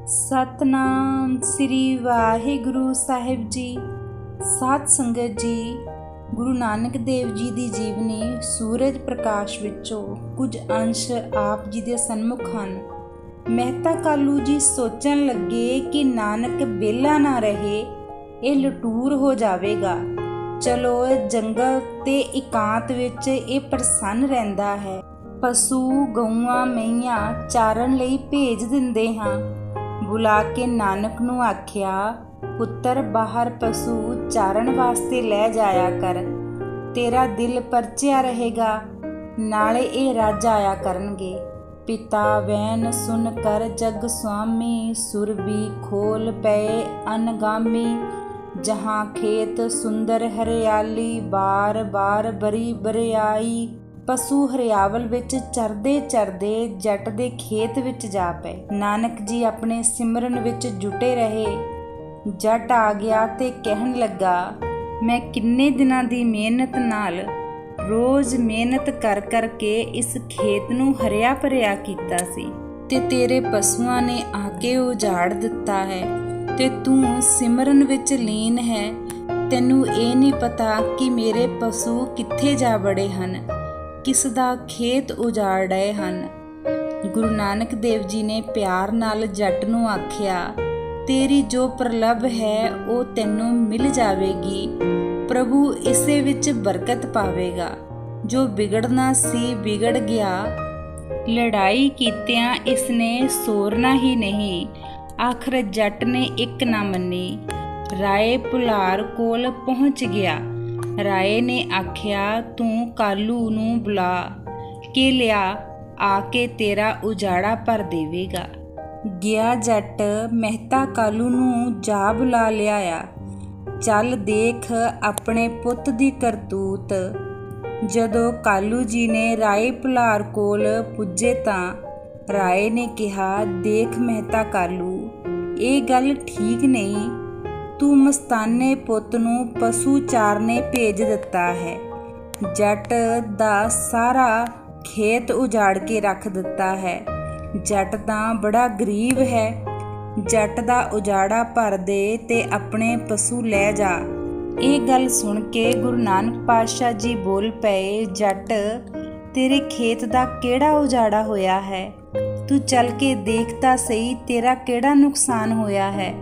ਸਤਨਾਮ ਸ੍ਰੀ ਵਾਹਿਗੁਰੂ ਸਾਹਿਬ ਜੀ। ਸਾਧ ਸੰਗਤ ਜੀ, ਗੁਰੂ ਨਾਨਕ ਦੇਵ ਜੀ ਦੀ ਜੀਵਨੀ ਸੂਰਜ ਪ੍ਰਕਾਸ਼ ਵਿੱਚੋਂ ਕੁਝ ਅੰਸ਼ ਆਪ ਜੀ ਦੇ ਸਨਮੁਖ ਹਨ। ਮਹਿਤਾ ਕਾਲੂ ਜੀ ਸੋਚਣ ਲੱਗੇ ਕਿ ਨਾਨਕ ਵਿਹਲਾ ਨਾ ਰਹੇ, ਇਹ ਲਟੂਰ ਹੋ ਜਾਵੇਗਾ। ਚਲੋ ਜੰਗਲ ਤੇ ਇਕਾਂਤ ਵਿੱਚ ਇਹ ਪ੍ਰਸੰਨ ਰਹਿੰਦਾ ਹੈ। ਪਸ਼ੂ ਗਊਆਂ ਮਈਆਂ ਚਾਰਨ ਲਈ ਭੇਜ ਦਿੰਦੇ ਹਾਂ। ਬੁਲਾ ਕੇ ਨਾਨਕ ਨੂੰ ਆਖਿਆ, ਪੁੱਤਰ ਬਾਹਰ ਪਸ਼ੂ ਚਾਰਨ ਵਾਸਤੇ ਲੈ ਜਾਇਆ ਕਰ, ਤੇਰਾ ਦਿਲ ਪਰਚਿਆ ਰਹੇਗਾ, ਨਾਲੇ ਇਹ ਰੱਜ ਆਇਆ ਕਰਨਗੇ। ਪਿਤਾ ਵੈਨ ਸੁਨ ਕਰ ਜਗ ਸੁਆਮੀ, ਸੁਰ ਵੀ ਖੋਲ ਪਏ ਅਨਗਾਮੀ। ਜਹਾਂ ਖੇਤ ਸੁੰਦਰ ਹਰਿਆਲੀ, ਬਾਰ ਬਾਰ ਬਰੀ ਬਰਿਆਈ। ਪਸ਼ੂ ਹਰਿਆਵਲ ਵਿੱਚ ਚਰਦੇ ਚਰਦੇ ਜੱਟ ਦੇ ਖੇਤ ਵਿੱਚ ਜਾ ਪਏ। ਨਾਨਕ ਜੀ ਆਪਣੇ ਸਿਮਰਨ ਵਿੱਚ ਜੁਟੇ ਰਹੇ। ਜੱਟ ਆ ਗਿਆ ਤੇ ਕਹਿਣ ਲੱਗਾ, ਮੈਂ ਕਿੰਨੇ ਦਿਨਾਂ ਦੀ ਮਿਹਨਤ ਨਾਲ ਰੋਜ਼ ਮਿਹਨਤ ਕਰ ਕਰਕੇ ਇਸ ਖੇਤ ਨੂੰ ਹਰਿਆ ਭਰਿਆ ਕੀਤਾ ਸੀ, ਤੇ ਤੇਰੇ ਪਸ਼ੂਆਂ ਨੇ ਆ ਕੇ ਉਜਾੜ ਦਿੱਤਾ ਹੈ, ਤੇ ਤੂੰ ਸਿਮਰਨ ਵਿੱਚ ਲੀਨ ਹੈ। ਤੈਨੂੰ ਇਹ ਨਹੀਂ ਪਤਾ ਕਿ ਮੇਰੇ ਪਸ਼ੂ ਕਿੱਥੇ ਜਾ ਬੜੇ ਹਨ, ਕਿਸ ਦਾ ਖੇਤ ਉਜਾੜ ਰਹੇ ਹਨ। ਗੁਰੂ ਨਾਨਕ ਦੇਵ ਜੀ ਨੇ ਪਿਆਰ ਨਾਲ ਜੱਟ ਨੂੰ ਆਖਿਆ, ਤੇਰੀ ਜੋ ਪ੍ਰਲਭ ਹੈ ਉਹ ਤੈਨੂੰ ਮਿਲ ਜਾਵੇਗੀ। ਪ੍ਰਭੂ ਇਸੇ ਵਿੱਚ ਬਰਕਤ ਪਾਵੇਗਾ। ਜੋ ਵਿਗੜਨਾ ਸੀ ਵਿਗੜ ਗਿਆ। ਲੜਾਈ ਕੀਤਿਆਂ ਇਸਨੇ ਸੋਰਨਾ ਹੀ ਨਹੀਂ। ਆਖਰ ਜੱਟ ਨੇ ਇੱਕ ਨਾ ਮੰਨੀ। ਰਾਏ ਭੁਲਾਰ ਕੋਲ ਪਹੁੰਚ ਗਿਆ। ਰਾਏ ਨੇ ਆਖਿਆ, ਤੂੰ ਕਾਲੂ ਨੂੰ ਬੁਲਾ ਕੇ ਲਿਆ, ਆ ਕੇ ਤੇਰਾ ਉਜਾੜਾ ਭਰ ਦੇਵੇਗਾ। ਗਿਆ ਜੱਟ ਮਹਿਤਾ ਕਾਲੂ ਨੂੰ ਜਾ ਬੁਲਾ ਲਿਆਇਆ। ਚੱਲ ਦੇਖ ਆਪਣੇ ਪੁੱਤ ਦੀ ਕਰਤੂਤ। ਜਦੋਂ ਕਾਲੂ ਜੀ ਨੇ ਰਾਏ ਭੁਲਾਰ ਕੋਲ ਪੁੱਜੇ ਤਾਂ ਰਾਏ ਨੇ ਕਿਹਾ, ਦੇਖ ਮਹਿਤਾ ਕਾਲੂ, ਇਹ ਗੱਲ ਠੀਕ ਨਹੀਂ। ਤੂੰ ਮਸਤਾਨੇ ਪੁੱਤ ਨੂੰ ਪਸ਼ੂ ਚਾਰਨੇ ਭੇਜ ਦਿੱਤਾ ਹੈ। ਜੱਟ ਦਾ ਸਾਰਾ ਖੇਤ ਉਜਾੜ ਕੇ ਰੱਖ ਦਿੱਤਾ ਹੈ। ਜੱਟ ਤਾਂ ਬੜਾ ਗਰੀਬ ਹੈ। ਜੱਟ ਦਾ ਉਜਾੜਾ ਭਰ ਦੇ ਤੇ ਆਪਣੇ ਪਸ਼ੂ ਲੈ ਜਾ। ਇਹ ਗੱਲ ਸੁਣ ਕੇ ਗੁਰੂ ਨਾਨਕ ਪਾਤਸ਼ਾਹ ਜੀ ਬੋਲ ਪਏ, ਜੱਟ ਤੇਰੇ ਖੇਤ ਦਾ ਕਿਹੜਾ ਉਜਾੜਾ ਹੋਇਆ ਹੈ? ਤੂੰ ਚੱਲ ਕੇ ਦੇਖ ਤਾਂ ਸਹੀ, ਤੇਰਾ ਕਿਹੜਾ ਨੁਕਸਾਨ ਹੋਇਆ ਹੈ।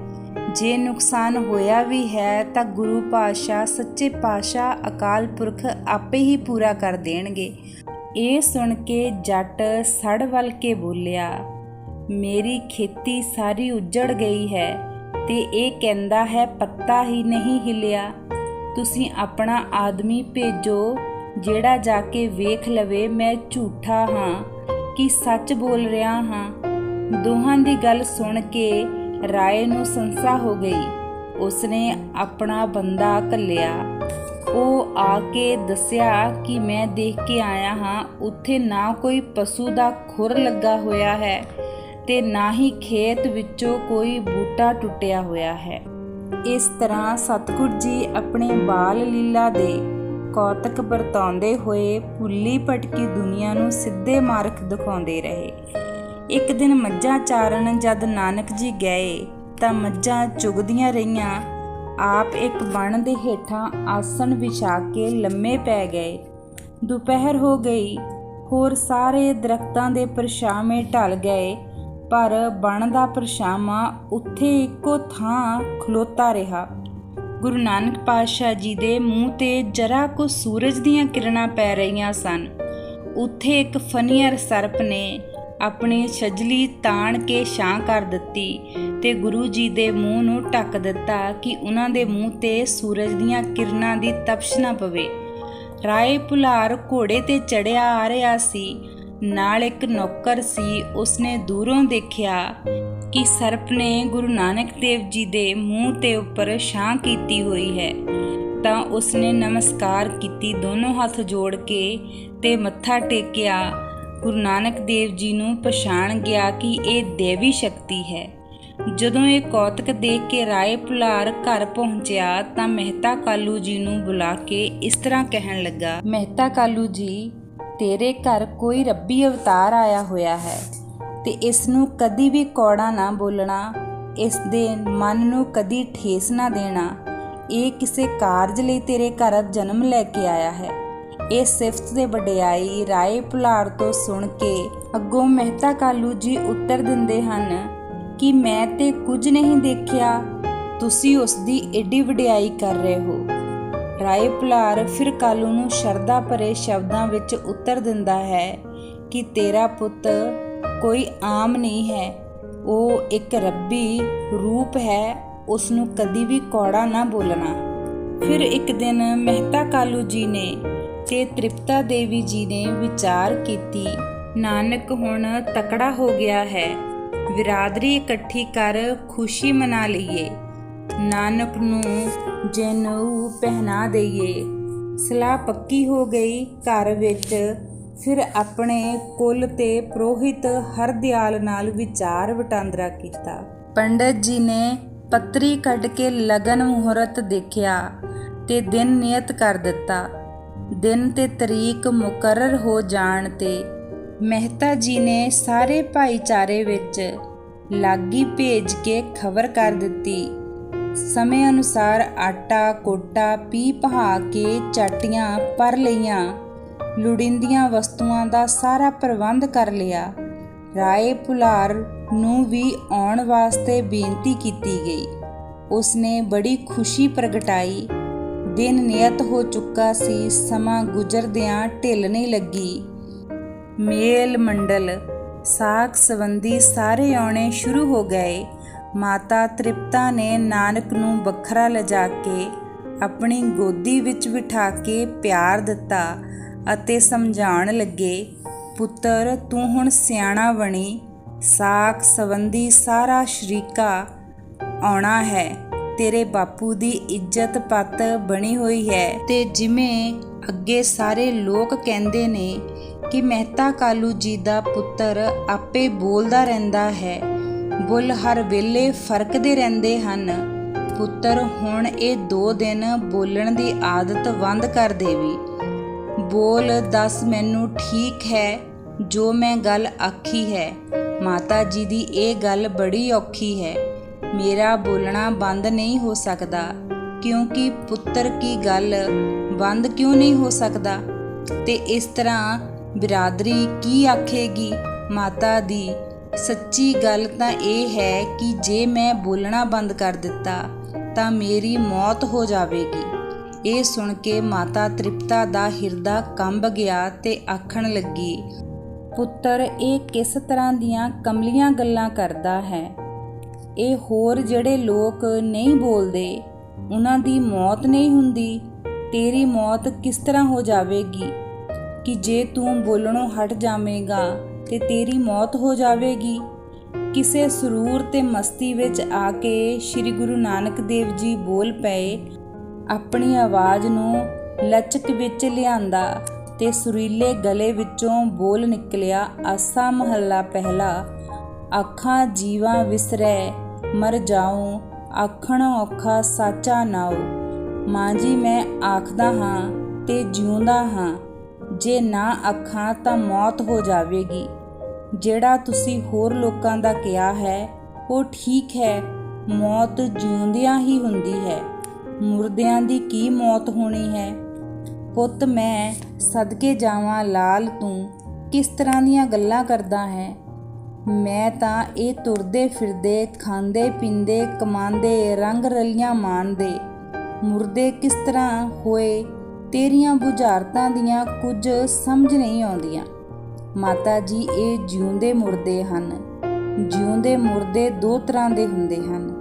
ਜੇ ਨੁਕਸਾਨ ਹੋਇਆ ਵੀ ਹੈ ਤਾਂ ਗੁਰੂ ਪਾਤਸ਼ਾਹ ਸੱਚੇ ਪਾਤਸ਼ਾਹ ਅਕਾਲ ਪੁਰਖ ਆਪੇ ਹੀ ਪੂਰਾ ਕਰ ਦੇਣਗੇ। ਇਹ ਸੁਣ ਕੇ ਜੱਟ ਸੜ ਵੱਲ ਕੇ ਬੋਲਿਆ, ਮੇਰੀ ਖੇਤੀ ਸਾਰੀ ਉੱਜੜ ਗਈ ਹੈ ਤੇ ਇਹ ਕਹਿੰਦਾ ਹੈ ਪੱਤਾ ਹੀ ਨਹੀਂ ਹਿੱਲਿਆ। ਤੁਸੀਂ ਆਪਣਾ ਆਦਮੀ ਭੇਜੋ ਜਿਹੜਾ ਜਾ ਕੇ ਵੇਖ ਲਵੇ ਮੈਂ ਝੂਠਾ ਹਾਂ ਕਿ ਸੱਚ ਬੋਲ ਰਿਹਾ ਹਾਂ। ਦੋਹਾਂ ਦੀ ਗੱਲ ਸੁਣ ਕੇ ਰਾਏ ਨੂੰ ਸੰਸਾ ਹੋ ਗਈ। ਉਸਨੇ ਆਪਣਾ ਬੰਦਾ ਘੱਲਿਆ। ਉਹ ਆ ਕੇ ਦੱਸਿਆ ਕਿ ਮੈਂ ਦੇਖ ਕੇ ਆਇਆ ਹਾਂ, ਉੱਥੇ ਨਾ ਕੋਈ ਪਸ਼ੂ ਦਾ ਖੁਰ ਲੱਗਾ ਹੋਇਆ ਹੈ ਤੇ ਨਾ ਹੀ ਖੇਤ ਵਿੱਚੋਂ ਕੋਈ ਬੂਟਾ ਟੁੱਟਿਆ ਹੋਇਆ ਹੈ। ਇਸ ਤਰ੍ਹਾਂ ਸਤਿਗੁਰ ਜੀ ਆਪਣੇ ਬਾਲ ਲੀਲਾ ਦੇ ਕੌਤਕ ਵਰਤਾਉਂਦੇ ਹੋਏ ਭੁੱਲੀ ਭਟਕੀ ਦੁਨੀਆ ਨੂੰ ਸਿੱਧੇ ਮਾਰਗ ਦਿਖਾਉਂਦੇ ਰਹੇ। ਇੱਕ ਦਿਨ ਮੱਝਾਂ ਚਾਰਨ ਜਦ ਨਾਨਕ ਜੀ ਗਏ ਤਾਂ ਮੱਝਾਂ ਚੁਗਦੀਆਂ ਰਹੀਆਂ। ਆਪ ਇੱਕ ਬਣ ਦੇ ਹੇਠਾਂ ਆਸਣ ਵਿਛਾ ਕੇ ਲੰਮੇ ਪੈ ਗਏ। ਦੁਪਹਿਰ ਹੋ ਗਈ। ਹੋਰ ਸਾਰੇ ਦਰਖਤਾਂ ਦੇ ਪਰਛਾਵੇਂ ਢਲ ਗਏ, ਪਰ ਬਣ ਦਾ ਪਰਛਾਵਾਂ ਉੱਥੇ ਇੱਕੋ ਥਾਂ ਖਲੋਤਾ ਰਿਹਾ। ਗੁਰੂ ਨਾਨਕ ਪਾਤਸ਼ਾਹ ਜੀ ਦੇ ਮੂੰਹ ਤੇ ਜਰਾ ਕੁ ਸੂਰਜ ਦੀਆਂ ਕਿਰਨਾਂ ਪੈ ਰਹੀਆਂ ਸਨ। ਉੱਥੇ ਇੱਕ ਫਨੀਅਰ ਸਰਪ ਨੇ ਆਪਣੀ ਛਜਲੀ ਤਾਣ ਕੇ ਛਾਂ ਕਰ ਦਿੱਤੀ ਤੇ ਗੁਰੂ ਜੀ ਦੇ ਮੂੰਹ ਨੂੰ ਢੱਕ ਦਿੱਤਾ ਕਿ ਉਹਨਾਂ ਦੇ ਮੂੰਹ ਤੇ ਸੂਰਜ ਦੀਆਂ ਕਿਰਨਾਂ ਦੀ ਤਪਸ਼ ਨਾ ਪਵੇ। ਰਾਏ ਭੁਲਾਰ ਘੋੜੇ ਤੇ ਚੜਿਆ ਆ ਰਿਹਾ ਸੀ। ਨਾਲ ਇੱਕ ਨੌਕਰ ਸੀ। ਉਸਨੇ ਦੂਰੋਂ ਦੇਖਿਆ ਕਿ ਸਰਪ ਨੇ ਗੁਰੂ ਨਾਨਕ ਦੇਵ ਜੀ ਦੇ ਮੂੰਹ ਤੇ ਉੱਪਰ ਛਾਂ ਕੀਤੀ ਹੋਈ ਹੈ ਤਾਂ ਉਸਨੇ ਨਮਸਕਾਰ ਕੀਤੀ ਦੋਨੋਂ ਹੱਥ ਜੋੜ ਕੇ ਤੇ ਮੱਥਾ ਟੇਕਿਆ। ਗੁਰੂ ਨਾਨਕ ਦੇਵ ਜੀ ਨੂੰ ਪਛਾਣ ਗਿਆ ਕਿ ਇਹ ਦੇਵੀ ਸ਼ਕਤੀ ਹੈ। ਜਦੋਂ ਇਹ ਕੌਤਕ ਦੇਖ ਕੇ ਰਾਏ ਭੁਲਾਰ ਘਰ ਪਹੁੰਚਿਆ ਤਾਂ ਮਹਿਤਾ ਕਾਲੂ ਜੀ ਨੂੰ ਬੁਲਾ ਕੇ ਇਸ ਤਰ੍ਹਾਂ ਕਹਿਣ ਲੱਗਾ, ਮਹਿਤਾ ਕਾਲੂ ਜੀ, ਤੇਰੇ ਘਰ ਕੋਈ ਰੱਬੀ ਅਵਤਾਰ ਆਇਆ ਹੋਇਆ ਹੈ ਤੇ ਇਸ ਨੂੰ ਕਦੀ ਵੀ ਕੌੜਾ ਨਾ ਬੋਲਣਾ, ਇਸ ਦੇ ਮਨ ਨੂੰ ਕਦੀ ਠੇਸ ਨਾ ਦੇਣਾ। ਇਹ ਕਿਸੇ ਕਾਰਜ ਲਈ ਤੇਰੇ ਘਰ ਜਨਮ ਲੈ ਕੇ ਆਇਆ ਹੈ। ਇਹ ਸਿਫਤ ਤੇ ਵਡਿਆਈ ਰਾਏ ਭੁਲਾਰ ਤੋਂ ਸੁਣ ਕੇ ਅੱਗੋਂ ਮਹਿਤਾ ਕਾਲੂ ਜੀ ਉੱਤਰ ਦਿੰਦੇ ਹਨ ਕਿ ਮੈਂ ਤੇ ਕੁਝ ਨਹੀਂ ਦੇਖਿਆ, ਤੁਸੀਂ ਉਸ ਦੀ ਏਡੀ ਵਡਿਆਈ ਕਰ ਰਹੇ ਹੋ। ਰਾਏ ਭੁਲਾਰ ਫਿਰ ਕਾਲੂ ਨੂੰ ਸ਼ਰਧਾ ਭਰੇ ਸ਼ਬਦਾਂ ਵਿੱਚ ਉੱਤਰ ਦਿੰਦਾ ਹੈ ਕਿ ਤੇਰਾ ਪੁੱਤ ਕੋਈ ਆਮ ਨਹੀਂ ਹੈ, ਉਹ ਇੱਕ ਰੱਬੀ ਰੂਪ ਹੈ, ਉਸ ਨੂੰ ਕਦੀ ਵੀ ਕੌੜਾ ਨਾ ਬੋਲਣਾ। ਫਿਰ ਇੱਕ ਦਿਨ ਮਹਿਤਾ ਕਾਲੂ ਜੀ ਨੇ ਤੇ ਤ੍ਰਿਪਤਾ ਦੇਵੀ ਜੀ ਨੇ ਵਿਚਾਰ ਕੀਤੀ, ਨਾਨਕ ਹੁਣ ਤਕੜਾ ਹੋ ਗਿਆ ਹੈ, ਬਿਰਾਦਰੀ ਇਕੱਠੀ ਕਰ ਖੁਸ਼ੀ ਮਨਾ ਲਈਏ, ਨਾਨਕ ਨੂੰ ਜਨੇਊ ਪਹਿਨਾ ਦਈਏ। ਸਲਾਹ ਪੱਕੀ ਹੋ ਗਈ। ਘਰ ਵਿੱਚ ਫਿਰ ਆਪਣੇ ਕੁਲ ਤੇ ਪੁਰੋਹਿਤ ਹਰਦਿਆਲ ਨਾਲ ਵਿਚਾਰ ਵਟਾਂਦਰਾ ਕੀਤਾ। ਪੰਡਤ ਜੀ ਨੇ ਪੱਤਰੀ ਕੱਢ ਕੇ ਲਗਨ ਮੁਹੂਰਤ ਦੇਖਿਆ ਤੇ ਦਿਨ ਨਿਯਤ ਕਰ ਦਿੱਤਾ। ਦਿਨ ਤੇ ਤਰੀਕ ਮੁਕਰਰ ਹੋ ਜਾਣ ਤੇ ਮਹਿਤਾ ਜੀ ਨੇ ਸਾਰੇ ਭਾਈਚਾਰੇ ਵਿੱਚ ਲਾਗੀ ਭੇਜ ਕੇ ਖਬਰ ਕਰ ਦਿੱਤੀ। ਸਮੇਂ ਅਨੁਸਾਰ ਆਟਾ ਕੋਟਾ ਪੀ ਪਹਾ ਕੇ ਚਾਟੀਆਂ ਭਰ ਲਈਆਂ, ਲੋੜੀਂਦੀਆਂ ਵਸਤੂਆਂ ਦਾ ਸਾਰਾ ਪ੍ਰਬੰਧ ਕਰ ਲਿਆ। ਰਾਏ ਭੁਲਾਰ ਨੂੰ ਵੀ ਆਉਣ ਵਾਸਤੇ ਬੇਨਤੀ ਕੀਤੀ ਗਈ। ਉਸਨੇ ਬੜੀ ਖੁਸ਼ੀ ਪ੍ਰਗਟਾਈ। ਦਿਨ ਨਿਯਤ ਹੋ ਚੁੱਕਾ ਸੀ, ਸਮਾਂ ਗੁਜ਼ਰਦਿਆਂ ਢਿੱਲ ਨਹੀਂ ਲੱਗੀ। ਮੇਲ ਮੰਡਲ ਸਾਕ ਸੰਬੰਧੀ ਸਾਰੇ ਆਉਣੇ ਸ਼ੁਰੂ ਹੋ ਗਏ। ਮਾਤਾ ਤ੍ਰਿਪਤਾ ਨੇ ਨਾਨਕ ਨੂੰ ਵੱਖਰਾ ਲਿਜਾ ਕੇ ਆਪਣੀ ਗੋਦੀ ਵਿੱਚ ਬਿਠਾ ਕੇ ਪਿਆਰ ਦਿੱਤਾ ਅਤੇ ਸਮਝਾਉਣ ਲੱਗੇ, ਪੁੱਤਰ ਤੂੰ ਹੁਣ ਸਿਆਣਾ ਬਣੀ, ਸਾਕ ਸੰਬੰਧੀ ਸਾਰਾ ਸ਼ਰੀਕਾ ਆਉਣਾ ਹੈ, ਤੇਰੇ ਬਾਪੂ ਦੀ ਇੱਜ਼ਤ ਪੱਤ ਬਣੀ ਹੋਈ ਹੈ। ਤੇ ਜਿਵੇਂ ਅੱਗੇ ਸਾਰੇ ਲੋਕ ਕਹਿੰਦੇ ਨੇ ਕਿ ਮਹਿਤਾ ਕਾਲੂ ਜੀ ਦਾ ਪੁੱਤਰ ਆਪੇ ਬੋਲਦਾ ਰਹਿੰਦਾ ਹੈ, ਬੁੱਲ ਹਰ ਵੇਲੇ ਫਰਕਦੇ ਰਹਿੰਦੇ ਹਨ, ਪੁੱਤਰ ਹੁਣ ਇਹ 2 ਦਿਨ ਬੋਲਣ ਦੀ ਆਦਤ ਬੰਦ ਕਰ ਦੇਵੀ। ਬੋਲ ਦੱਸ ਮੈਨੂੰ ਠੀਕ ਹੈ ਜੋ ਮੈਂ ਗੱਲ ਆਖੀ ਹੈ। ਮਾਤਾ ਜੀ ਦੀ ਇਹ ਗੱਲ ਬੜੀ ਔਖੀ ਹੈ, ਮੇਰਾ ਬੋਲਣਾ ਬੰਦ ਨਹੀਂ ਹੋ ਸਕਦਾ। ਕਿਉਂਕਿ ਪੁੱਤਰ ਕੀ ਗੱਲ ਬੰਦ ਕਿਉਂ ਨਹੀਂ ਹੋ ਸਕਦਾ? ਤੇ ਇਸ ਤਰ੍ਹਾਂ ਬਿਰਾਦਰੀ ਕੀ ਆਖੇਗੀ? ਮਾਤਾ ਦੀ ਸੱਚੀ ਗੱਲ ਤਾਂ ਇਹ ਹੈ ਕਿ ਜੇ ਮੈਂ ਬੋਲਣਾ ਬੰਦ ਕਰ ਦਿੱਤਾ ਤਾਂ ਮੇਰੀ ਮੌਤ ਹੋ ਜਾਵੇਗੀ। ਇਹ ਸੁਣ ਕੇ ਮਾਤਾ ਤ੍ਰਿਪਤਾ ਦਾ ਹਿਰਦਾ ਕੰਬ ਗਿਆ ਤੇ ਆਖਣ ਲੱਗੀ, ਪੁੱਤਰ ਇਹ ਕਿਸ ਤਰ੍ਹਾਂ ਦੀਆਂ ਕਮਲੀਆਂ ਗੱਲਾਂ ਕਰਦਾ ਹੈ। ਇਹ ਹੋਰ ਜਿਹੜੇ ਲੋਕ ਨਹੀਂ ਬੋਲਦੇ ਉਹਨਾਂ ਦੀ ਮੌਤ ਨਹੀਂ ਹੁੰਦੀ, ਤੇਰੀ ਮੌਤ ਕਿਸ ਤਰ੍ਹਾਂ ਹੋ ਜਾਵੇਗੀ ਕਿ ਜੇ ਤੂੰ ਬੋਲਣੋਂ ਹਟ ਜਾਵੇਂਗਾ ਤੇ ਤੇਰੀ ਮੌਤ ਹੋ ਜਾਵੇਗੀ। ਕਿਸੇ ਸਰੂਰ ਤੇ ਮਸਤੀ ਵਿੱਚ ਆ ਕੇ ਸ੍ਰੀ ਗੁਰੂ ਨਾਨਕ ਦੇਵ ਜੀ ਬੋਲ ਪਏ। ਆਪਣੀ ਆਵਾਜ਼ ਨੂੰ ਲਚਕ ਵਿੱਚ ਲਿਆਂਦਾ ਤੇ ਸੁਰੀਲੇ ਗਲੇ ਵਿੱਚੋਂ ਬੋਲ ਨਿਕਲਿਆ, ਆਸਾ ਮਹੱਲਾ ਪਹਿਲਾ। ਆਖਾਂ ਜੀਵਾਂ ਵਿਸਰੈ ਮਰ ਜਾਊ, ਆਖਣ ਔਖਾ ਸਾਚਾ ਨਾਉ। ਮਾਂ ਜੀ ਮੈਂ ਆਖਦਾ ਹਾਂ ਤੇ ਜਿਉਂਦਾ ਹਾਂ, ਜੇ ਨਾ ਆਖਾਂ ਤਾਂ ਮੌਤ ਹੋ ਜਾਵੇਗੀ। ਜਿਹੜਾ ਤੁਸੀਂ ਹੋਰ ਲੋਕਾਂ ਦਾ ਕਿਹਾ ਹੈ ਉਹ ਠੀਕ ਹੈ, ਮੌਤ ਜਿਉਂਦਿਆਂ ਹੀ ਹੁੰਦੀ ਹੈ, ਮੁਰਦਿਆਂ ਦੀ ਕੀ ਮੌਤ ਹੋਣੀ ਹੈ। ਪੁੱਤ ਮੈਂ ਸਦਕੇ ਜਾਵਾਂ ਲਾਲ, ਤੂੰ ਕਿਸ ਤਰ੍ਹਾਂ ਦੀਆਂ ਗੱਲਾਂ ਕਰਦਾ ਹੈ। ਮੈਂ ਤਾਂ ਇਹ ਤੁਰਦੇ ਫਿਰਦੇ ਖਾਂਦੇ ਪੀਂਦੇ ਕਮਾਉਂਦੇ ਰੰਗ ਰਲੀਆਂ ਮਾਣਦੇ ਮੁਰਦੇ ਕਿਸ ਤਰ੍ਹਾਂ ਹੋਏ, ਤੇਰੀਆਂ ਬੁਝਾਰਤਾਂ ਦੀਆਂ ਕੁਝ ਸਮਝ ਨਹੀਂ ਆਉਂਦੀਆਂ। ਮਾਤਾ ਜੀ ਇਹ ਜਿਉਂਦੇ ਮੁਰਦੇ ਹਨ। ਜਿਉਂਦੇ ਮੁਰਦੇ 2 ਤਰ੍ਹਾਂ ਦੇ ਹੁੰਦੇ ਹਨ।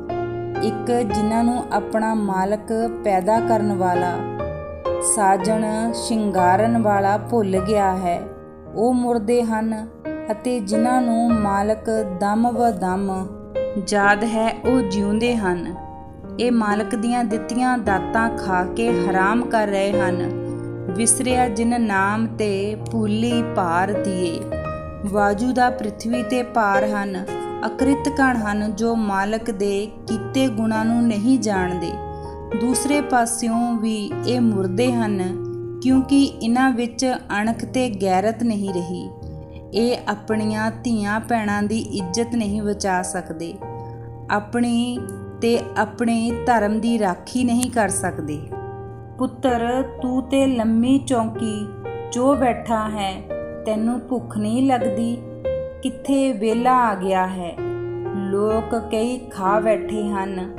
ਇੱਕ ਜਿਨ੍ਹਾਂ ਨੂੰ ਆਪਣਾ ਮਾਲਕ ਪੈਦਾ ਕਰਨ ਵਾਲਾ ਸਾਜਣ ਸ਼ਿੰਗਾਰਨ ਵਾਲਾ ਭੁੱਲ ਗਿਆ ਹੈ, ਉਹ ਮੁਰਦੇ ਹਨ, ਅਤੇ ਜਿਨ੍ਹਾਂ ਨੂੰ ਮਾਲਕ ਦਮ ਬ ਦਮ ਯਾਦ ਹੈ ਉਹ ਜਿਉਂਦੇ ਹਨ। ਇਹ ਮਾਲਕ ਦੀਆਂ ਦਿੱਤੀਆਂ ਦਾਤਾਂ ਖਾ ਕੇ ਹਰਾਮ ਕਰ ਰਹੇ ਹਨ। ਵਿਸਰਿਆ ਜਿਨ ਨਾਮ ਤੇ ਭੂਲੀ ਭਾਰ ਦੀਏ। ਵਾਜੂ ਦਾ ਪ੍ਰਿਥਵੀ ਤੇ ਭਾਰ ਹਨ, ਅਕ੍ਰਿਤ ਕਣ ਹਨ ਜੋ ਮਾਲਕ ਦੇ ਕੀਤੇ ਗੁਣਾਂ ਨੂੰ ਨਹੀਂ ਜਾਣਦੇ। ਦੂਸਰੇ ਪਾਸਿਓਂ ਵੀ ਇਹ ਮੁਰਦੇ ਹਨ ਕਿਉਂਕਿ ਇਹਨਾਂ ਵਿੱਚ ਅਣਖ ਤੇ ਗੈਰਤ ਨਹੀਂ ਰਹੀ। ਇਹ ਆਪਣੀਆਂ ਧੀਆਂ ਭੈਣਾਂ ਦੀ ਇੱਜ਼ਤ ਨਹੀਂ ਬਚਾ ਸਕਦੇ, ਆਪਣੀ ਤੇ ਆਪਣੇ ਧਰਮ ਦੀ ਰਾਖੀ ਨਹੀਂ ਕਰ ਸਕਦੇ। ਪੁੱਤਰ, ਤੂੰ ਤੇ ਲੰਮੀ ਚੌਂਕੀ ਜੋ ਬੈਠਾ ਹੈ, ਤੈਨੂੰ ਭੁੱਖ ਨਹੀਂ ਲੱਗਦੀ? ਕਿੱਥੇ ਵੇਲਾ ਆ ਗਿਆ ਹੈ, ਲੋਕ ਕਈ ਖਾ ਬੈਠੇ ਹਨ।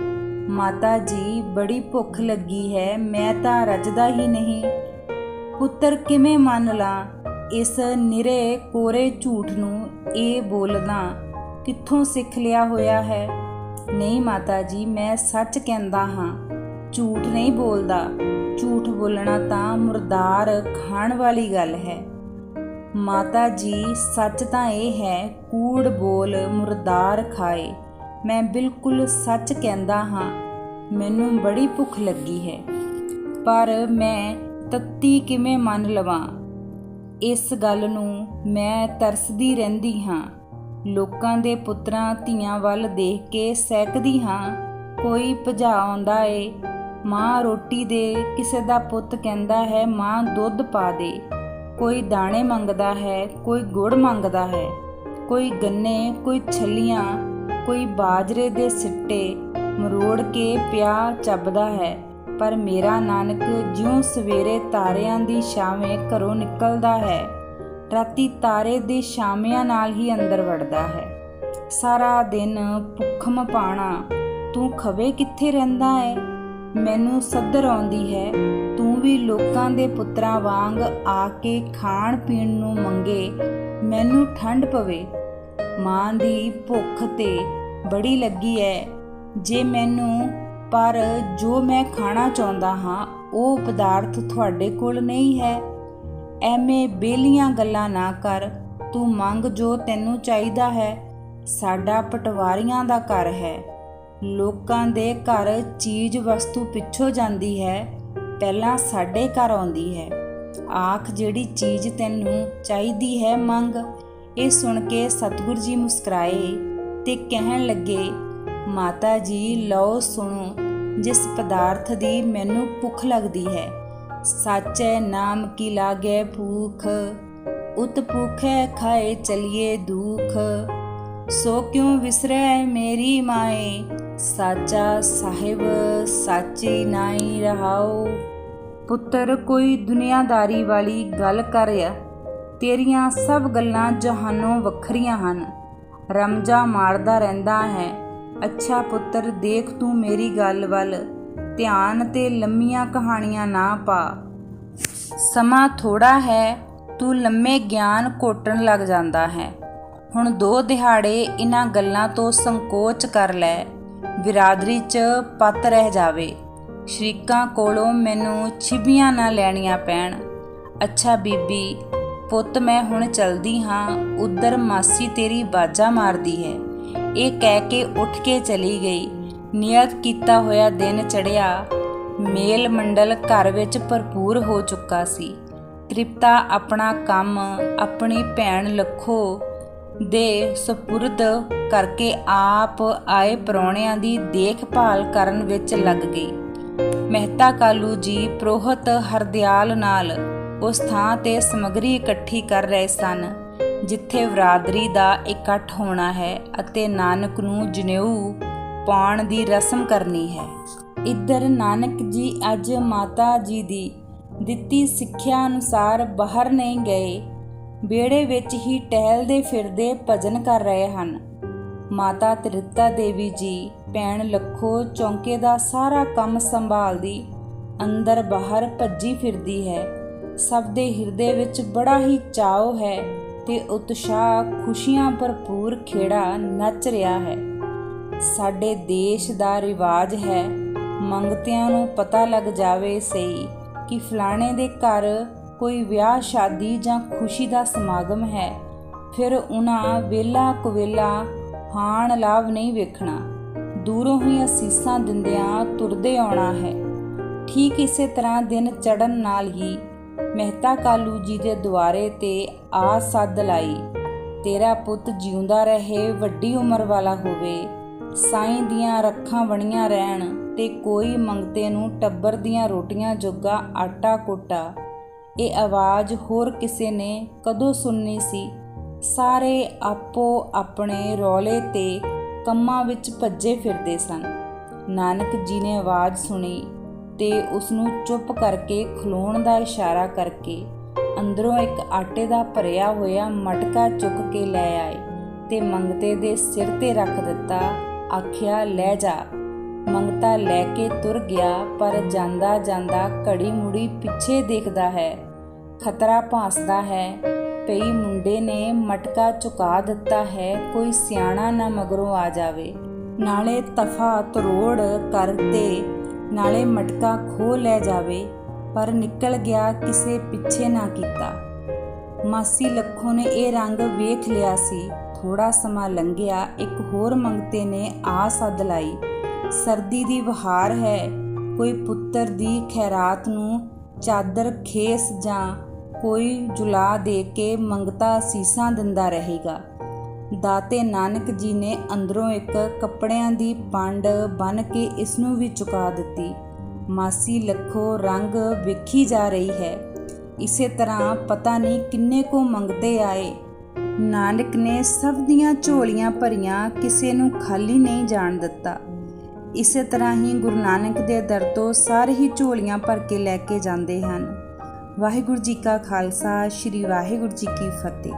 ਮਾਤਾ ਜੀ, ਬੜੀ ਭੁੱਖ ਲੱਗੀ ਹੈ, ਮੈਂ ਤਾਂ ਰੱਜਦਾ ਹੀ ਨਹੀਂ। ਪੁੱਤਰ, ਕਿਵੇਂ ਮੰਨ ਲਾਂ ਇਸ ਨਿਰੇ ਕੋਰੇ ਝੂਠ ਨੂੰ? ਇਹ ਬੋਲਣਾ ਕਿੱਥੋਂ ਸਿੱਖ ਲਿਆ ਹੋਇਆ ਹੈ? ਨਹੀਂ ਮਾਤਾ ਜੀ, ਮੈਂ ਸੱਚ ਕਹਿੰਦਾ ਹਾਂ, ਝੂਠ ਨਹੀਂ ਬੋਲਦਾ। ਝੂਠ ਬੋਲਣਾ ਤਾਂ ਮੁਰਦਾਰ ਖਾਣ ਵਾਲੀ ਗੱਲ ਹੈ। ਮਾਤਾ ਜੀ, ਸੱਚ ਤਾਂ ਇਹ ਹੈ, ਕੂੜ ਬੋਲ ਮੁਰਦਾਰ ਖਾਏ। ਮੈਂ ਬਿਲਕੁਲ ਸੱਚ ਕਹਿੰਦਾ ਹਾਂ, ਮੈਨੂੰ ਬੜੀ ਭੁੱਖ ਲੱਗੀ ਹੈ, ਪਰ ਮੈਂ ਤੱਤੀ ਕਿਵੇਂ ਮੰਨ ਲਵਾਂ? ਇਸ ਗੱਲ ਨੂੰ ਮੈਂ ਤਰਸਦੀ ਰਹਿੰਦੀ ਹਾਂ। ਲੋਕਾਂ ਦੇ ਪੁੱਤਰਾਂ ਧੀਆਂ ਵੱਲ ਦੇਖ ਕੇ ਸਹਿਕਦੀ ਹਾਂ। ਕੋਈ ਭਜਾ ਆਉਂਦਾ ਏ, ਮਾਂ ਰੋਟੀ ਦੇ, ਕਿਸੇ ਦਾ ਪੁੱਤ ਕਹਿੰਦਾ ਹੈ ਮਾਂ ਦੁੱਧ ਪਾ ਦੇ। ਕੋਈ ਦਾਣੇ ਮੰਗਦਾ ਹੈ, ਕੋਈ ਗੁੜ ਮੰਗਦਾ ਹੈ, ਕੋਈ ਗੰਨੇ, ਕੋਈ ਛੱਲੀਆਂ, ਕੋਈ ਬਾਜਰੇ ਦੇ ਸਿੱਟੇ ਮਰੋੜ ਕੇ ਪਿਆ ਚੱਬਦਾ ਹੈ। ਪਰ ਮੇਰਾ ਨਾਨਕ ਜਿਉਂ ਸਵੇਰੇ ਤਾਰਿਆਂ ਦੀ ਛਾਵੇਂ ਘਰੋਂ ਨਿਕਲਦਾ ਹੈ, ਰਾਤੀ ਤਾਰੇ ਦੇ ਛਾਵਿਆਂ ਨਾਲ ਹੀ ਅੰਦਰ ਵੜਦਾ ਹੈ। ਸਾਰਾ ਦਿਨ ਭੁੱਖਮ ਪਾਣਾ, ਤੂੰ ਖਵੇ ਕਿੱਥੇ ਰਹਿੰਦਾ ਹੈ? ਮੈਨੂੰ ਸੱਧਰ ਆਉਂਦੀ ਹੈ, ਤੂੰ ਵੀ ਲੋਕਾਂ ਦੇ ਪੁੱਤਰਾਂ ਵਾਂਗ ਆ ਕੇ ਖਾਣ ਪੀਣ ਨੂੰ ਮੰਗੇ, ਮੈਨੂੰ ਠੰਡ ਪਵੇ। ਮਾਂ ਦੀ ਭੁੱਖ ਤੇ ਬੜੀ ਲੱਗੀ ਹੈ ਜੇ ਮੈਨੂੰ, ਪਰ ਜੋ ਮੈਂ ਖਾਣਾ ਚਾਹੁੰਦਾ ਹਾਂ ਉਹ ਪਦਾਰਥ ਤੁਹਾਡੇ ਕੋਲ ਨਹੀਂ ਹੈ। ਐਵੇਂ ਬੇਲੀਆਂ ਗੱਲਾਂ ਨਾ ਕਰ, ਤੂੰ ਮੰਗ ਜੋ ਤੈਨੂੰ ਚਾਹੀਦਾ ਹੈ। ਸਾਡਾ ਪਟਵਾਰੀਆਂ ਦਾ ਘਰ ਹੈ, ਲੋਕਾਂ ਦੇ ਘਰ ਚੀਜ਼ ਵਸਤੂ ਪਿੱਛੋਂ ਜਾਂਦੀ ਹੈ, ਪਹਿਲਾਂ ਸਾਡੇ ਘਰ ਆਉਂਦੀ ਹੈ। ਆਖ ਜਿਹੜੀ ਚੀਜ਼ ਤੈਨੂੰ ਚਾਹੀਦੀ ਹੈ ਮੰਗ। ਇਹ ਸੁਣ ਕੇ ਸਤਿਗੁਰੂ ਜੀ ਮੁਸਕਰਾਏ ਤੇ ਕਹਿਣ ਲੱਗੇ, ਮਾਤਾ ਜੀ ਲਓ ਸੁਣੋ, ਜਿਸ ਪਦਾਰਥ ਦੀ ਮੈਨੂੰ ਭੁੱਖ ਲੱਗਦੀ ਹੈ। ਸਾਚੈ ਨਾਮ ਕੀ ਲਾਗੇ ਭੂਖ, ਉਤ ਭੂਖੈ ਖਾਏ ਚਲੀਏ ਦੁਖ। ਸੋ ਕਿਉਂ ਵਿਸਰੈ ਮੇਰੀ ਮਾਏ, ਸਾਚਾ ਸਾਹਿਬ ਸਾਚੀ ਨਾਈ ਰਹਾਓ। ਪੁੱਤਰ, ਕੋਈ ਦੁਨੀਆਦਾਰੀ ਵਾਲੀ ਗੱਲ ਕਰ ਆ, ਤੇਰੀਆਂ ਸਭ ਗੱਲਾਂ ਜਹਾਨੋਂ ਵੱਖਰੀਆਂ ਹਨ। ਰਮਜਾ ਮਾਰਦਾ ਰਹਿੰਦਾ ਹੈ। ਅੱਛਾ ਪੁੱਤਰ, ਦੇਖ ਤੂੰ ਮੇਰੀ ਗੱਲ ਵੱਲ ਧਿਆਨ ਤੇ ਲੰਮੀਆਂ ਕਹਾਣੀਆਂ ਨਾ ਪਾ। ਸਮਾਂ ਥੋੜਾ ਹੈ, ਤੂੰ ਲੰਮੇ ਗਿਆਨ ਘੋਟਣ ਲੱਗ ਜਾਂਦਾ ਹੈ। ਹੁਣ 2 ਦਿਹਾੜੇ ਇਹਨਾਂ ਗੱਲਾਂ ਤੋਂ ਸੰਕੋਚ ਕਰ ਲੈ, ਬਿਰਾਦਰੀ 'ਚ ਪੱਤ ਰਹਿ ਜਾਵੇ। ਸ਼ਰੀਕਾਂ ਕੋਲੋਂ ਮੈਨੂੰ ਛਿਬੀਆਂ ਨਾ ਲੈਣੀਆਂ ਪੈਣ। ਅੱਛਾ ਬੀਬੀ, ਪੁੱਤ ਮੈਂ ਹੁਣ ਚਲਦੀ ਹਾਂ, ਉੱਧਰ ਮਾਸੀ ਤੇਰੀ ਬਾਜਾ ਮਾਰਦੀ ਹੈ। ਇਹ ਕਹਿ ਕੇ ਉੱਠ ਕੇ ਚਲੀ ਗਈ। ਨਿਯਤ ਕੀਤਾ ਹੋਇਆ ਦਿਨ ਚੜ੍ਹਿਆ। ਮੇਲ ਮੰਡਲ ਘਰ ਵਿੱਚ ਭਰਪੂਰ ਹੋ ਚੁੱਕਾ ਸੀ। ਤ੍ਰਿਪਤਾ ਆਪਣਾ ਕੰਮ ਆਪਣੀ ਭੈਣ ਲੱਖੋ ਦੇ ਸਪੁਰਦ ਕਰਕੇ ਆਪ ਆਏ ਪ੍ਰਾਹੁਣਿਆਂ ਦੀ ਦੇਖਭਾਲ ਕਰਨ ਵਿੱਚ ਲੱਗ ਗਈ। ਮਹਿਤਾ ਕਾਲੂ ਜੀ ਪ੍ਰੋਹਤ ਹਰਦਿਆਲ ਨਾਲ ਉਸ ਥਾਂ ਤੇ ਸਮੱਗਰੀ ਇਕੱਠੀ ਕਰ ਰਹੇ ਸਨ ਜਿੱਥੇ ਬਰਾਦਰੀ ਦਾ ਇਕੱਠ ਹੋਣਾ ਹੈ ਅਤੇ ਨਾਨਕ ਨੂੰ ਜਨੇਊ ਪਾਉਣ ਦੀ ਰਸਮ ਕਰਨੀ ਹੈ। ਇੱਧਰ ਨਾਨਕ ਜੀ ਅੱਜ ਮਾਤਾ ਜੀ ਦੀ ਦਿੱਤੀ ਸਿੱਖਿਆ ਅਨੁਸਾਰ ਬਾਹਰ ਨਹੀਂ ਗਏ, ਵਿਹੜੇ ਵਿੱਚ ਹੀ ਟਹਿਲਦੇ ਫਿਰਦੇ ਭਜਨ ਕਰ ਰਹੇ ਹਨ। ਮਾਤਾ ਤ੍ਰਿਪਤਾ ਦੇਵੀ ਜੀ ਭੈਣ ਲੱਖੋ ਚੌਂਕੇ ਦਾ ਸਾਰਾ ਕੰਮ ਸੰਭਾਲਦੀ ਅੰਦਰ ਬਾਹਰ ਭੱਜੀ ਫਿਰਦੀ ਹੈ। ਸਭ ਦੇ ਹਿਰਦੇ ਵਿੱਚ ਬੜਾ ਹੀ ਚਾਅ ਹੈ ਤੇ ਉਤਸ਼ਾਹ, ਖੁਸ਼ੀਆਂ ਭਰਪੂਰ ਖੇੜਾ ਨੱਚ ਰਿਹਾ ਹੈ। ਸਾਡੇ ਦੇਸ਼ ਦਾ ਰਿਵਾਜ ਹੈ, ਮੰਗਤਿਆਂ ਨੂੰ ਪਤਾ ਲੱਗ ਜਾਵੇ ਸਹੀ ਕਿ ਫਲਾਣੇ ਦੇ ਘਰ ਕੋਈ ਵਿਆਹ ਸ਼ਾਦੀ ਜਾਂ ਖੁਸ਼ੀ ਦਾ ਸਮਾਗਮ ਹੈ, ਫਿਰ ਉਹਨਾਂ ਵੇਲਾ ਕੁਵੇਲਾ ਹਾਣ ਲਾਭ ਨਹੀਂ ਵੇਖਣਾ, ਦੂਰੋਂ ਹੀ ਅਸੀਸਾਂ ਦਿੰਦਿਆਂ ਤੁਰਦੇ ਆਉਣਾ ਹੈ। ਠੀਕ ਇਸੇ ਤਰ੍ਹਾਂ ਦਿਨ ਚੜ੍ਹਨ ਨਾਲ ਹੀ ਮਹਿਤਾ ਕਾਲੂ ਜੀ ਦੇ ਦੁਆਰੇ ਤੇ ਆ ਸੱਦ ਲਾਈ, ਤੇਰਾ ਪੁੱਤ ਜਿਉਂਦਾ ਰਹੇ, ਵੱਡੀ ਉਮਰ ਵਾਲਾ ਹੋਵੇ, ਸਾਈਂ ਦੀਆਂ ਰੱਖਾਂ ਬਣੀਆਂ ਰਹਿਣ ਤੇ ਕੋਈ ਮੰਗਤੇ ਨੂੰ ਟੱਬਰ ਦੀਆਂ ਰੋਟੀਆਂ ਜੋਗਾ ਆਟਾ ਕੋਟਾ। ਇਹ ਆਵਾਜ਼ ਹੋਰ ਕਿਸੇ ਨੇ ਕਦੋਂ ਸੁਣਨੀ ਸੀ? ਸਾਰੇ ਆਪੋ ਆਪਣੇ ਰੌਲੇ ਤੇ ਕੰਮਾਂ ਵਿੱਚ ਭੱਜੇ ਫਿਰਦੇ ਸਨ। ਨਾਨਕ ਜੀ ਨੇ ਆਵਾਜ਼ ਸੁਣੀ ਤੇ ਉਸਨੂੰ ਚੁੱਪ ਕਰਕੇ ਖਲੋਣ ਦਾ ਇਸ਼ਾਰਾ ਕਰਕੇ ਅੰਦਰੋਂ ਇੱਕ ਆਟੇ ਦਾ ਭਰਿਆ ਹੋਇਆ ਮਟਕਾ ਚੁੱਕ ਕੇ ਲੈ ਆਏ ਤੇ ਮੰਗਤੇ ਦੇ ਸਿਰ ਤੇ ਰੱਖ ਦਿੱਤਾ। ਆਖਿਆ, ਲੈ ਜਾ। ਮੰਗਤਾ ਲੈ ਕੇ ਤੁਰ ਗਿਆ, ਪਰ ਜਾਂਦਾ ਜਾਂਦਾ ਘੜੀ ਮੁੜੀ ਪਿੱਛੇ ਦੇਖਦਾ ਹੈ। ਖਤਰਾ ਭਾਂਸਦਾ ਹੈ, ਪਈ ਮੁੰਡੇ ਨੇ ਮਟਕਾ ਚੁਕਾ ਦਿੱਤਾ ਹੈ, ਕੋਈ ਸਿਆਣਾ ਨਾ ਮਗਰੋਂ ਆ ਜਾਵੇ, ਨਾਲੇ ਤਫਾ ਤਰੋੜ ਕਰ ਤੇ ਨਾਲੇ ਮਟਕਾ ਖੋਹ ਲੈ ਜਾਵੇ। ਪਰ ਨਿਕਲ ਗਿਆ, ਕਿਸੇ ਪਿੱਛੇ ਨਾ ਕੀਤਾ। ਮਾਸੀ ਲੱਖੋ ਨੇ ਇਹ ਰੰਗ ਵੇਖ ਲਿਆ ਸੀ। ਥੋੜਾ ਸਮਾਂ ਲੰਘਿਆ, ਇੱਕ ਹੋਰ ਮੰਗਤੇ ਨੇ ਆ ਸੱਦ ਲਾਈ। ਸਰਦੀ ਦੀ ਬਹਾਰ ਹੈ, ਕੋਈ ਪੁੱਤਰ ਦੀ ਖੈਰਾਤ ਨੂੰ ਚਾਦਰ ਖੇਸ ਜਾਂ ਕੋਈ ਜੁਲਾ ਦੇ ਕੇ ਮੰਗਤਾ ਅਸੀਸਾਂ ਦਿੰਦਾ ਰਹੇਗਾ। ਦਾਤੇ ਨਾਨਕ ਜੀ ਨੇ ਅੰਦਰੋਂ ਇੱਕ ਕੱਪੜਿਆਂ ਦੀ ਪੰਡ ਬੰਨ੍ਹ ਕੇ ਇਸ ਨੂੰ ਵੀ ਚੁਕਾ ਦਿੱਤੀ। ਮਾਸੀ ਲੱਖੋ ਰੰਗ ਵੇਖੀ ਜਾ ਰਹੀ ਹੈ। ਇਸੇ ਤਰ੍ਹਾਂ ਪਤਾ ਨਹੀਂ ਕਿੰਨੇ ਕੁ ਮੰਗਤੇ ਆਏ। ਨਾਨਕ ਨੇ ਸਭ ਦੀਆਂ ਝੋਲੀਆਂ ਭਰੀਆਂ, ਕਿਸੇ ਨੂੰ ਖਾਲੀ ਨਹੀਂ ਜਾਣ ਦਿੱਤਾ। ਇਸੇ ਤਰ੍ਹਾਂ ਹੀ ਗੁਰੂ ਨਾਨਕ ਦੇ ਦਰ ਤੋਂ ਸਾਰੇ ਹੀ ਝੋਲੀਆਂ ਭਰ ਕੇ ਲੈ ਕੇ ਜਾਂਦੇ ਹਨ। ਵਾਹਿਗੁਰੂ ਜੀ ਕਾ ਖਾਲਸਾ, ਸ਼੍ਰੀ ਵਾਹਿਗੁਰੂ ਜੀ ਕੀ ਫਤਿਹ।